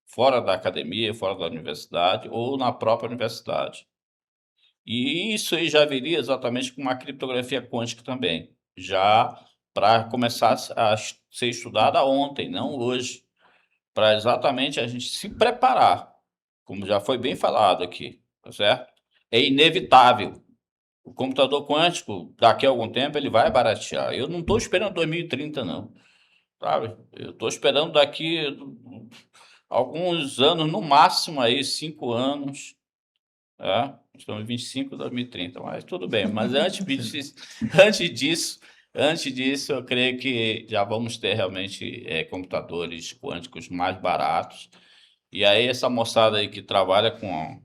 fora da academia, fora da universidade ou na própria universidade. E isso aí já viria exatamente com uma criptografia quântica também, já para começar a ser estudada ontem, não hoje, para exatamente a gente se preparar, como já foi bem falado aqui, tá certo? É inevitável. O computador quântico, daqui a algum tempo, ele vai baratear. Eu não estou esperando 2030, não, sabe? Eu estou esperando daqui alguns anos, no máximo aí 5 anos. Estamos em 25 de 2030, mas tudo bem. Mas antes disso, eu creio que já vamos ter realmente computadores quânticos mais baratos. E aí essa moçada aí que trabalha com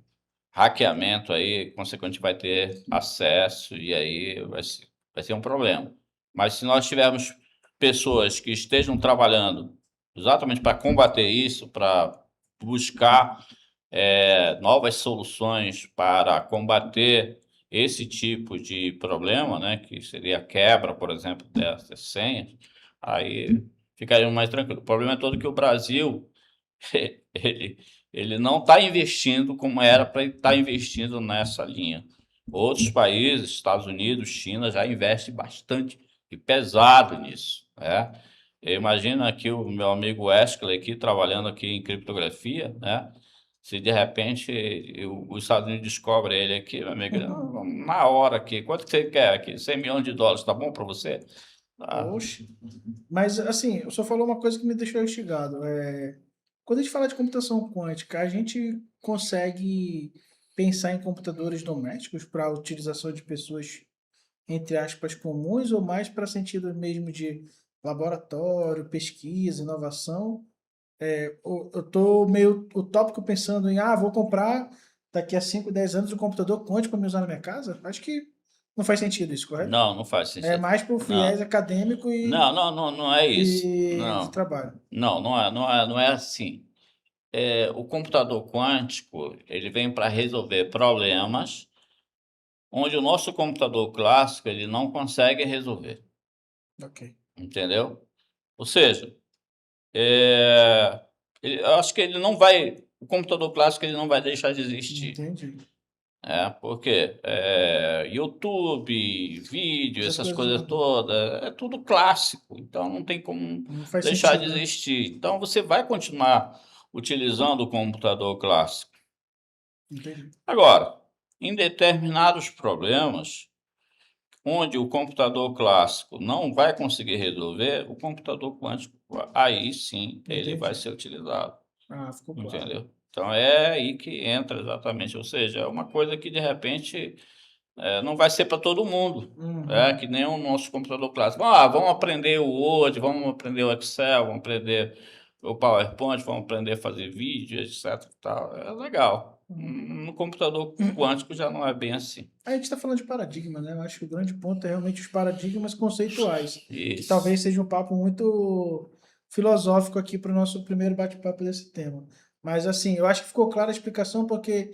hackeamento aí, consequentemente vai ter acesso e aí vai ser um problema. Mas se nós tivermos pessoas que estejam trabalhando exatamente para combater isso, para buscar novas soluções para combater esse tipo de problema, né, que seria a quebra, por exemplo, dessas senhas, aí ficaria mais tranquilo. O problema é todo que o Brasil ele, ele não está investindo como era para estar investindo nessa linha. Outros países, Estados Unidos, China, já investem bastante e pesado nisso, né? Eu imagino aqui o meu amigo Wesley aqui, trabalhando aqui em criptografia, né? Se de repente os Estados Unidos descobrem ele aqui, meu amigo, na hora aqui, quanto que você quer aqui? 100 milhões de dólares, tá bom para você? Ah, Oxe. Mas, assim, o senhor falou uma coisa que me deixou instigado. Quando a gente fala de computação quântica, a gente consegue pensar em computadores domésticos para utilização de pessoas, entre aspas, comuns, ou mais para sentido mesmo de laboratório, pesquisa, inovação? Eu tô meio utópico pensando em, vou comprar daqui a 5, 10 anos um computador quântico para me usar na minha casa? Acho que não faz sentido isso, correto? não, não faz É sentido. mais para o viés Não, acadêmico não é isso. e de Não, trabalho. não é assim. O computador quântico, ele vem para resolver problemas onde o nosso computador clássico ele não consegue resolver, Ok, entendeu? Ou seja, é, eu acho que ele não vai, o computador clássico ele não vai deixar de existir, entendi. porque YouTube, vídeo, Essas essas coisas coisas não, todas, é tudo clássico, então não tem como não faz deixar de sentido, né? existir. Então você vai continuar utilizando o computador clássico. Entendi. Agora, em determinados problemas, onde o computador clássico não vai conseguir resolver, o computador quântico, aí sim, ele vai Entendi. ser utilizado, Ficou claro. entendeu? Então é aí que entra exatamente, ou seja, é uma coisa que de repente não vai ser para todo mundo, Uhum. que nem o nosso computador clássico. Vamos aprender o Word, vamos aprender o Excel, vamos aprender o PowerPoint, vamos aprender a fazer vídeo, etc. e tal. É legal. Uhum. No computador quântico já não é bem assim. A gente está falando de paradigma, né? Eu acho que o grande ponto é realmente os paradigmas conceituais, que Isso. talvez seja um papo muito filosófico aqui para o nosso primeiro bate-papo desse tema. Mas, assim, eu acho que ficou clara a explicação, porque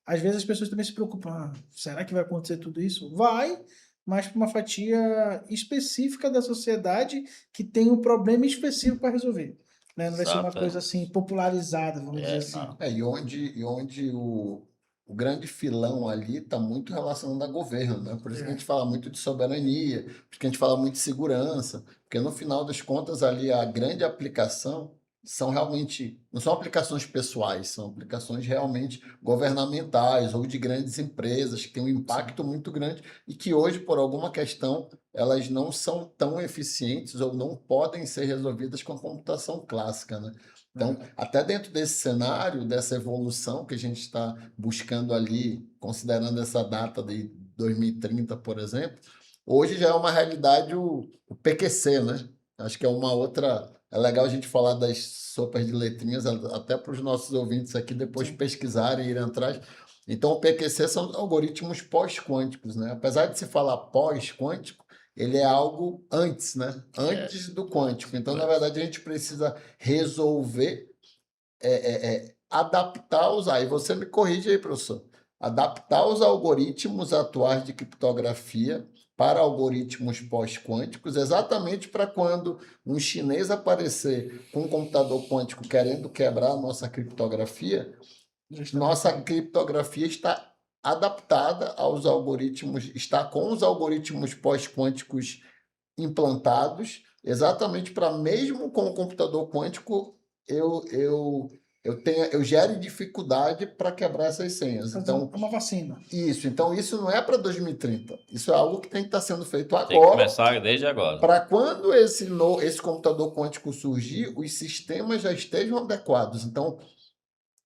às vezes as pessoas também se preocupam: será que vai acontecer tudo isso? Vai, mas para uma fatia específica da sociedade que tem um problema específico para resolver. Né? Não vai ser uma coisa Exatamente. assim popularizada, vamos dizer assim. Não. E onde o grande filão ali está muito relacionado a governo, né? Por isso que a É, gente fala muito de soberania, por isso que a gente fala muito de segurança, porque no final das contas ali a grande aplicação são realmente, não são aplicações pessoais, são aplicações realmente governamentais ou de grandes empresas que têm um sim. impacto muito grande e que hoje, por alguma questão, elas não são tão eficientes ou não podem ser resolvidas com a computação clássica, né? Então, É. até dentro desse cenário, dessa evolução que a gente está buscando ali, considerando essa data de 2030, por exemplo, hoje já é uma realidade o PQC, né? Acho que é uma outra. É legal a gente falar das sopas de letrinhas, até para os nossos ouvintes aqui depois Sim. pesquisarem e irem atrás. Então, o PQC são algoritmos pós-quânticos, né? Apesar de se falar pós-quântico, ele é algo antes, né? É, Antes do quântico. Então, na pois. verdade, a gente precisa resolver, adaptar os. Aí você me corrige aí, professor. Adaptar os algoritmos atuais de criptografia para algoritmos pós-quânticos, exatamente para quando um chinês aparecer com um computador quântico querendo quebrar a nossa criptografia, Já está nossa preparado. criptografia está adaptada aos algoritmos, está com os algoritmos pós-quânticos implantados, exatamente para mesmo com o computador quântico eu gere dificuldade para quebrar essas senhas. Fazer Então, uma vacina. isso não é para 2030. Isso é algo que tem que estar sendo feito Tem que agora, começar desde agora. para quando esse computador quântico surgir, os sistemas já estejam adequados. Então,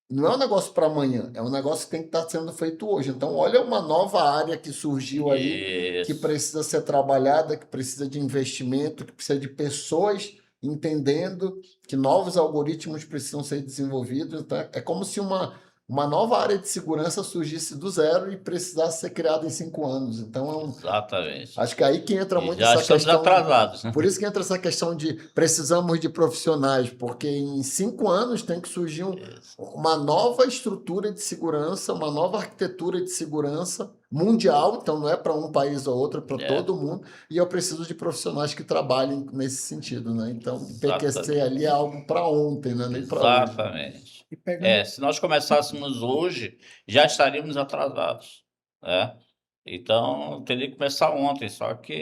não é um negócio para amanhã, é um negócio que tem que estar sendo feito hoje. Então, olha uma nova área que surgiu aí, que Isso. precisa ser trabalhada, que precisa de investimento, que precisa de pessoas entendendo que novos algoritmos precisam ser desenvolvidos. Então, é como se uma nova área de segurança surgisse do zero e precisasse ser criada em 5 anos. Então, Exatamente. acho que é aí que entra E muito já essa estamos questão. atrasados, né? Por isso que entra essa questão de precisamos de profissionais, porque em 5 anos tem que surgir Isso. uma nova estrutura de segurança, uma nova arquitetura de segurança mundial, então não é para um país ou outro, é para É, todo mundo, e eu preciso de profissionais que trabalhem nesse sentido, né? Então, o PQC exatamente. ali é algo para ontem, né? Nem para hoje. Exatamente. E pegando. Se nós começássemos hoje, já estaríamos atrasados, né? Então, teria que começar ontem, só que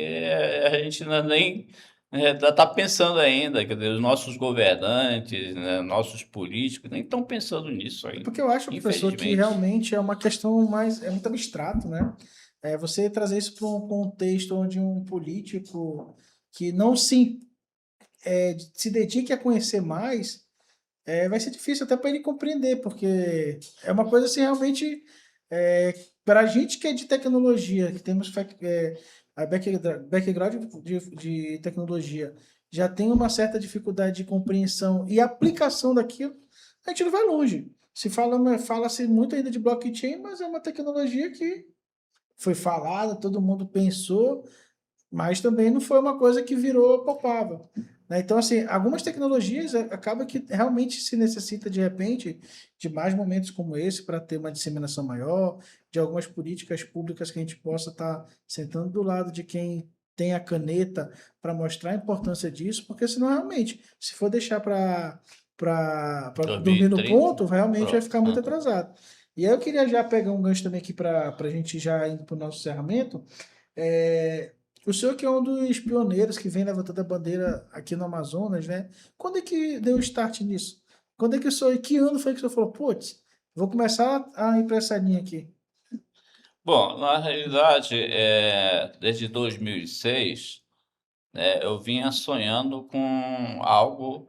a gente ainda nem está pensando ainda, quer dizer, os nossos governantes, né, nossos políticos, nem estão pensando nisso É ainda, porque eu acho, professor, que infelizmente. realmente é uma questão mais, é muito abstrato, né? Você trazer isso para um contexto onde um político que não se dedique a conhecer mais, vai ser difícil até para ele compreender, porque é uma coisa assim realmente para a gente que é de tecnologia, que temos a background de tecnologia, já tem uma certa dificuldade de compreensão e aplicação daquilo, a gente não vai longe. Fala-se muito ainda de blockchain, mas é uma tecnologia que foi falada, todo mundo pensou, mas também não foi uma coisa que virou palpável. Né? Então, assim, algumas tecnologias acaba que realmente se necessita, de repente, de mais momentos como esse para ter uma disseminação maior, de algumas políticas públicas que a gente possa estar sentando do lado de quem tem a caneta para mostrar a importância disso, porque senão, realmente, se for deixar para dormir no 2030, ponto, realmente vai pronto. ficar muito atrasado. E aí eu queria já pegar um gancho também aqui para a gente já indo para o nosso encerramento. É, o senhor que é um dos pioneiros que vem levantando a bandeira aqui no Amazonas, né? Quando é que deu o start nisso? Quando é que o senhor, que ano foi que o senhor falou, putz, vou começar a ir para essa linha aqui? Bom, na realidade, desde 2006, né, eu vinha sonhando com algo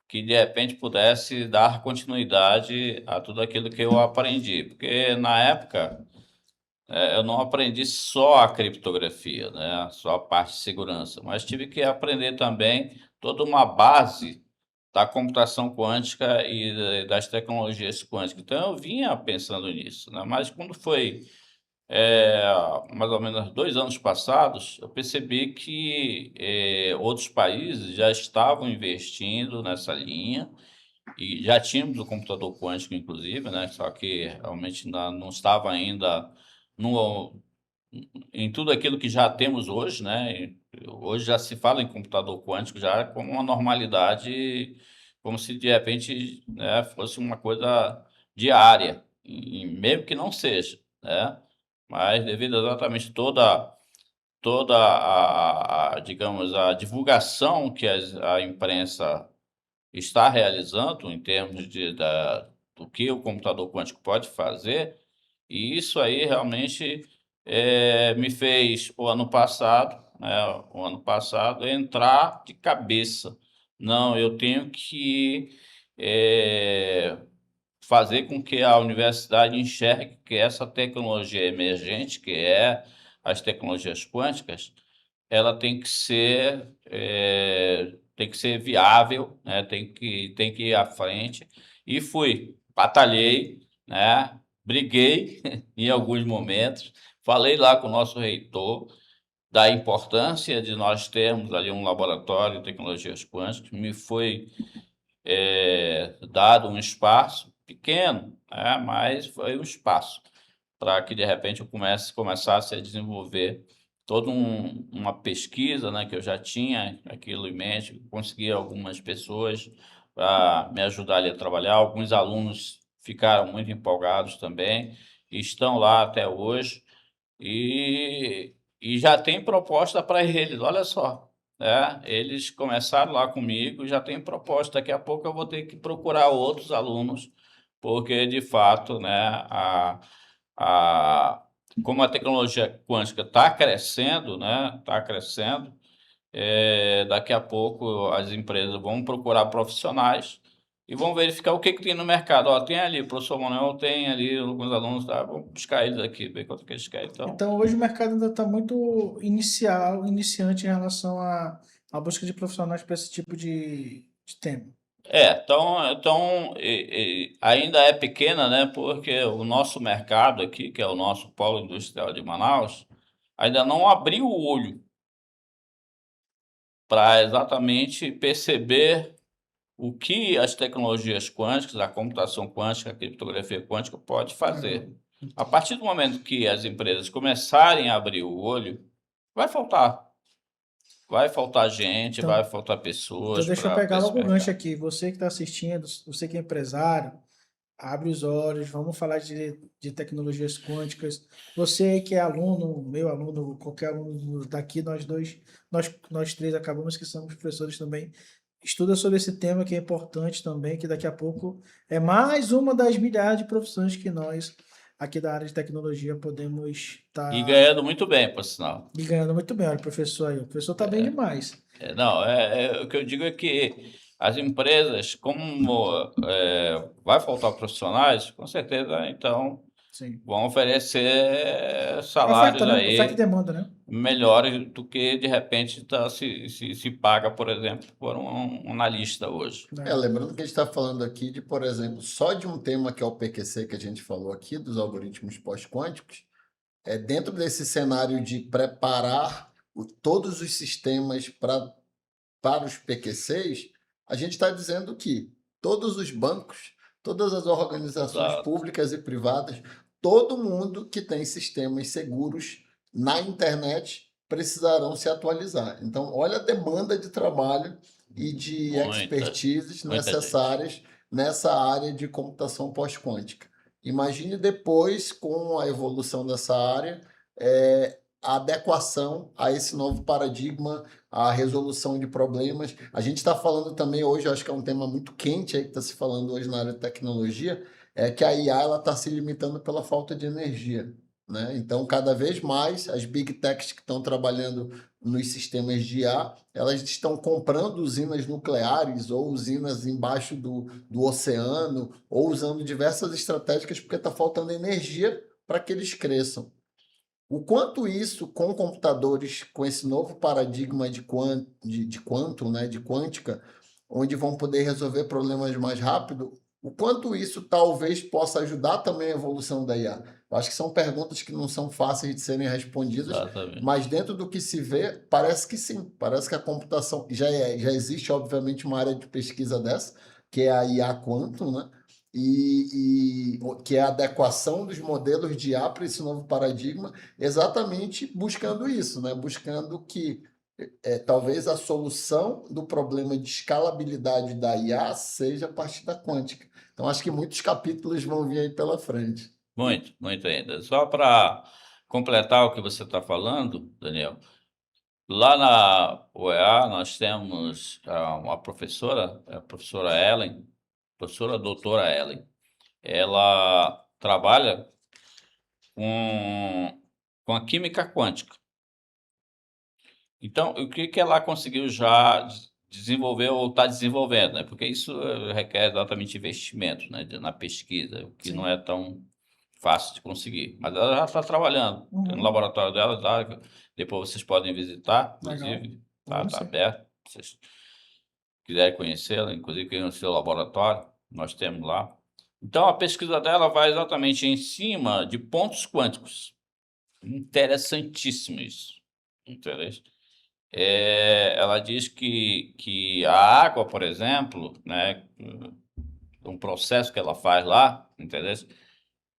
que de repente pudesse dar continuidade a tudo aquilo que eu aprendi, porque na época eu não aprendi só a criptografia, né, só a parte de segurança, mas tive que aprender também toda uma base da computação quântica e das tecnologias quânticas. Então eu vinha pensando nisso, né, mas quando foi é, mais ou menos 2 anos passados, eu percebi que outros países já estavam investindo nessa linha e já tínhamos o computador quântico, inclusive, né? Só que realmente ainda não estava ainda no, em tudo aquilo que já temos hoje, né? E hoje já se fala em computador quântico já como uma normalidade, como se de repente, né, fosse uma coisa diária, e mesmo que não seja, né? Mas devido exatamente toda digamos, a divulgação que a imprensa está realizando em termos do que o computador quântico pode fazer, e isso aí realmente me fez, o ano passado, entrar de cabeça. Não, eu tenho que eh, fazer com que a universidade enxergue que essa tecnologia emergente, que é as tecnologias quânticas, ela tem que ser viável, né? Tem que ir à frente. E fui, batalhei, né? Briguei em alguns momentos, falei lá com o nosso reitor da importância de nós termos ali um laboratório de tecnologias quânticas. Me foi dado um espaço pequeno, né? Mas foi um espaço para que de repente eu começasse a desenvolver toda uma pesquisa, né, que eu já tinha aquilo em mente, consegui algumas pessoas para me ajudar ali a trabalhar, alguns alunos ficaram muito empolgados também, e estão lá até hoje, e já tem proposta para eles, olha só, né? Eles começaram lá comigo, já tem proposta, daqui a pouco eu vou ter que procurar outros alunos, porque de fato, né, a, como a tecnologia quântica está crescendo, né? Está crescendo. Daqui a pouco as empresas vão procurar profissionais e vão verificar o que, que tem no mercado. Ó, tem ali, o professor Manuel tem ali alguns alunos, tá? Vamos buscar eles aqui, ver quanto que eles querem. Então, Então, hoje o mercado ainda está muito iniciante em relação à busca de profissionais para esse tipo de tema. ainda é pequena, né? Porque o nosso mercado aqui, que é o nosso polo industrial de Manaus, ainda não abriu o olho para exatamente perceber o que as tecnologias quânticas, a computação quântica, a criptografia quântica pode fazer. A partir do momento que as empresas começarem a abrir o olho, vai faltar. Vai faltar gente, vai Então, faltar então pessoas deixa eu para pegar esse logo o gancho mercado. aqui. Você que está assistindo, você que é empresário, abre os olhos, vamos falar de tecnologias quânticas. Você aí que é aluno, meu aluno, qualquer aluno daqui, nós três acabamos que somos professores também. Estuda sobre esse tema que é importante também, que daqui a pouco é mais uma das milhares de profissões que nós, aqui da área de tecnologia, podemos E estar ganhando muito bem, por sinal. ganhando muito bem. Olha, o professor aí, o professor está bem demais. Não, o que eu digo é que as empresas, como vai faltar profissionais, com certeza, então, Sim. vão oferecer Oferta, salários né? Oferta e aí demanda, né? melhores do que, de repente, se paga, por exemplo, por um analista hoje. Lembrando que a gente está falando aqui de, por exemplo, só de um tema que é o PQC que a gente falou aqui, dos algoritmos pós-quânticos, dentro desse cenário de preparar todos os sistemas para os PQCs, a gente está dizendo que todos os bancos, todas as organizações Exato. públicas e privadas, todo mundo que tem sistemas seguros na internet precisarão se atualizar. Então, olha a demanda de trabalho e de expertises muita necessárias nessa área de computação pós-quântica. Imagine depois, com a evolução dessa área, a adequação a esse novo paradigma, a resolução de problemas. A gente está falando também hoje, acho que é um tema muito quente aí que está se falando hoje na área de tecnologia, é que a IA está se limitando pela falta de energia. Né? Então, cada vez mais, as big techs que estão trabalhando nos sistemas de IA, elas estão comprando usinas nucleares ou usinas embaixo do oceano, ou usando diversas estratégicas porque está faltando energia para que eles cresçam. O quanto isso, com computadores, com esse novo paradigma de quantum, né, de quântica, onde vão poder resolver problemas mais rápido, o quanto isso talvez possa ajudar também a evolução da IA? Eu acho que são perguntas que não são fáceis de serem respondidas, Exatamente. mas dentro do que se vê, parece que sim. Parece que a computação... Já existe, obviamente, uma área de pesquisa dessa, que é a IA Quantum, né? E que é a adequação dos modelos de IA para esse novo paradigma, exatamente buscando isso, né? Buscando que talvez a solução do problema de escalabilidade da IA seja a partir da quântica. Então, acho que muitos capítulos vão vir aí pela frente. Muito, muito ainda. Só para completar o que você está falando, Daniel, lá na UEA nós temos uma professora, a professora Ellen, professora doutora Ellen. Ela trabalha com a química quântica. Então, o que ela conseguiu já desenvolver ou está desenvolvendo, né? Porque isso requer exatamente investimento, né, na pesquisa, o que Sim. não é tão fácil de conseguir. Mas ela já está trabalhando. Tem no laboratório dela, tá? Depois vocês podem visitar, inclusive, está aberto. Se vocês quiserem conhecê-la, inclusive conhecer o laboratório, nós temos lá. Então, a pesquisa dela vai exatamente em cima de pontos quânticos. Interessantíssimo isso. Interesse. Ela diz que a água, por exemplo, né, um processo que ela faz lá, entendeu?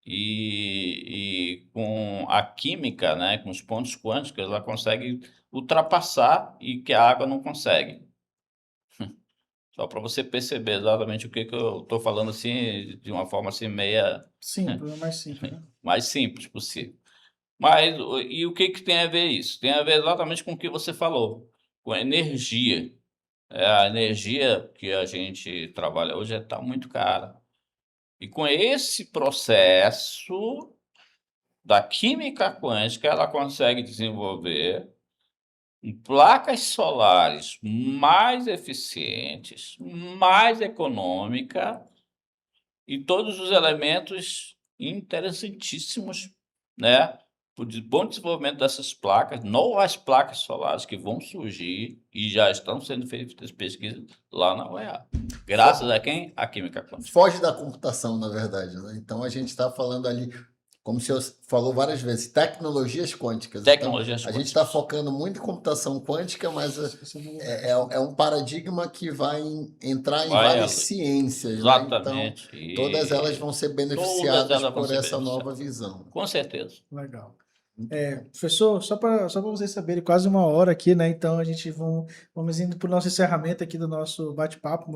E com a química, né, com os pontos quânticos, ela consegue ultrapassar e que a água não consegue. Só para você perceber exatamente o que eu estou falando assim, de uma forma assim meia... Simples, mais simples, né? mais simples possível. Mas e o que tem a ver isso? Tem a ver exatamente com o que você falou, com a energia. A energia que a gente trabalha hoje está muito cara. E com esse processo da química quântica, ela consegue desenvolver placas solares mais eficientes, mais econômicas e todos os elementos interessantíssimos, né? O bom desenvolvimento dessas placas, novas placas solares que vão surgir e já estão sendo feitas pesquisas lá na UEA. Graças a quem? A química quântica. Foge da computação, na verdade, né? Então, a gente está falando ali, como o senhor falou várias vezes, tecnologias quânticas. Tecnologias então, a quânticas. gente está focando muito em computação quântica, mas é um paradigma que vai entrar em várias ciências. Exatamente. Né? Então, todas elas vão ser beneficiadas por essa nova visão. Com certeza. Legal. Professor, só para vocês saberem, quase uma hora aqui, né? Então a gente vamos indo para o nosso encerramento aqui do nosso bate-papo.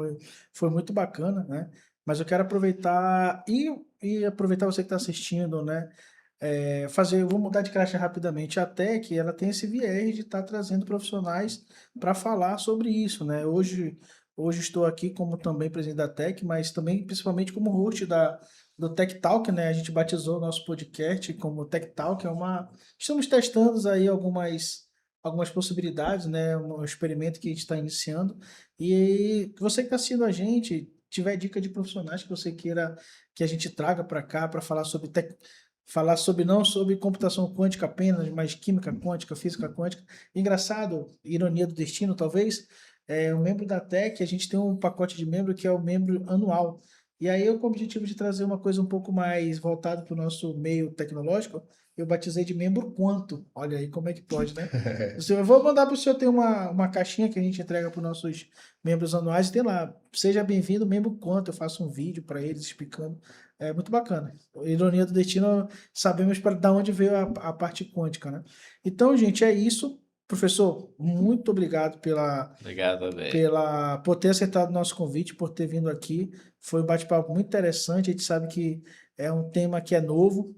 Foi muito bacana, né? mas eu quero aproveitar e aproveitar você que está assistindo, né? Vou mudar de caixa rapidamente. A Tech, ela tem esse viés de estar trazendo profissionais para falar sobre isso, né? Hoje estou aqui como também presidente da Tech, mas também principalmente como host do Tech Talk, né? A gente batizou o nosso podcast como Tech Talk. Estamos testando aí algumas possibilidades, né? Um experimento que a gente está iniciando. E você que está assistindo a gente, tiver dica de profissionais que você queira que a gente traga para cá para falar sobre não sobre computação quântica apenas, mas química quântica, física quântica. Engraçado, ironia do destino, talvez, o membro da Tech, a gente tem um pacote de membro que é o membro anual. E aí eu, com o objetivo de trazer uma coisa um pouco mais voltada para o nosso meio tecnológico, eu batizei de membro quanto. Olha aí como é que pode, né? Eu vou mandar para o senhor ter uma caixinha que a gente entrega para os nossos membros anuais e tem lá, seja bem-vindo, membro quanto. Eu faço um vídeo para eles explicando. É muito bacana. Ironia do destino, sabemos para da onde veio a parte quântica, né? Então, gente, é isso. Professor, muito obrigado Obrigado, também. por ter aceitado o nosso convite, por ter vindo aqui. Foi um bate-papo muito interessante. A gente sabe que é um tema que é novo,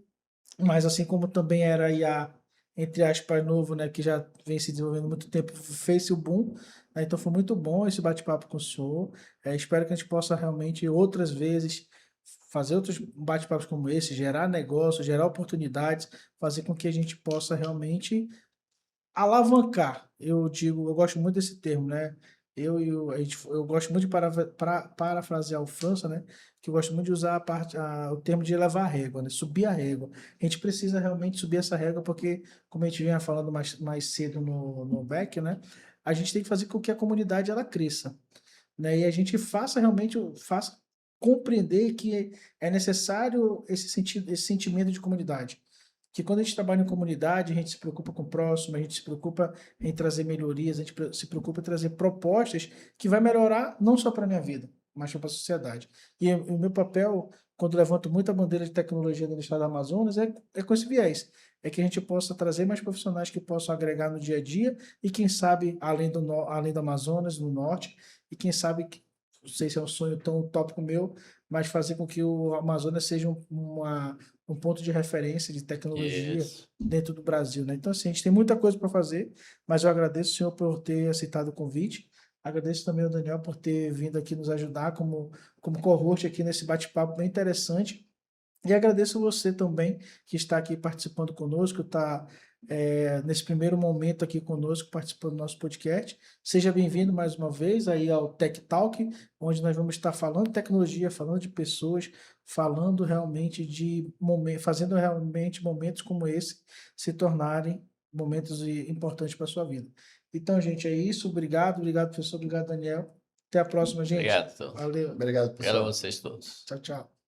mas assim como também era IA, entre aspas, novo, né, que já vem se desenvolvendo há muito tempo, fez o boom, né? Então foi muito bom esse bate-papo com o senhor. Espero que a gente possa realmente outras vezes fazer outros bate-papos como esse, gerar negócio, gerar oportunidades, fazer com que a gente possa realmente alavancar. Eu gosto muito desse termo, né? Eu gosto muito de parafrasear o França, né? Que eu gosto muito de usar o termo de elevar a régua, né? Subir a régua. A gente precisa realmente subir essa régua porque, como a gente vinha falando mais cedo no back, né? A gente tem que fazer com que a comunidade ela cresça, né? E a gente faça compreender que é necessário esse sentimento de comunidade. Que quando a gente trabalha em comunidade, a gente se preocupa com o próximo, a gente se preocupa em trazer melhorias, a gente se preocupa em trazer propostas que vai melhorar não só para a minha vida, mas para a sociedade. E o meu papel, quando levanto muita bandeira de tecnologia no estado do Amazonas, é com esse viés. É que a gente possa trazer mais profissionais que possam agregar no dia a dia e quem sabe, além do Amazonas, no norte, e quem sabe, não sei se é um sonho tão utópico meu, mas fazer com que o Amazonas seja um ponto de referência de tecnologia Isso. dentro do Brasil, né? Então, assim, a gente tem muita coisa para fazer, mas eu agradeço o senhor por ter aceitado o convite. Agradeço também ao Daniel por ter vindo aqui nos ajudar como co-host aqui nesse bate-papo bem interessante. E agradeço você também que está aqui participando conosco, está nesse primeiro momento aqui conosco, participando do nosso podcast. Seja bem-vindo mais uma vez aí ao Tech Talk, onde nós vamos estar falando de tecnologia, falando de pessoas, falando realmente fazendo realmente momentos como esse se tornarem momentos importantes para a sua vida. Então, gente, é isso. Obrigado, professor. Obrigado, Daniel. Até a próxima, gente. Obrigado, então. Valeu. Obrigado, Obrigado a pessoal. vocês todos. Tchau, tchau.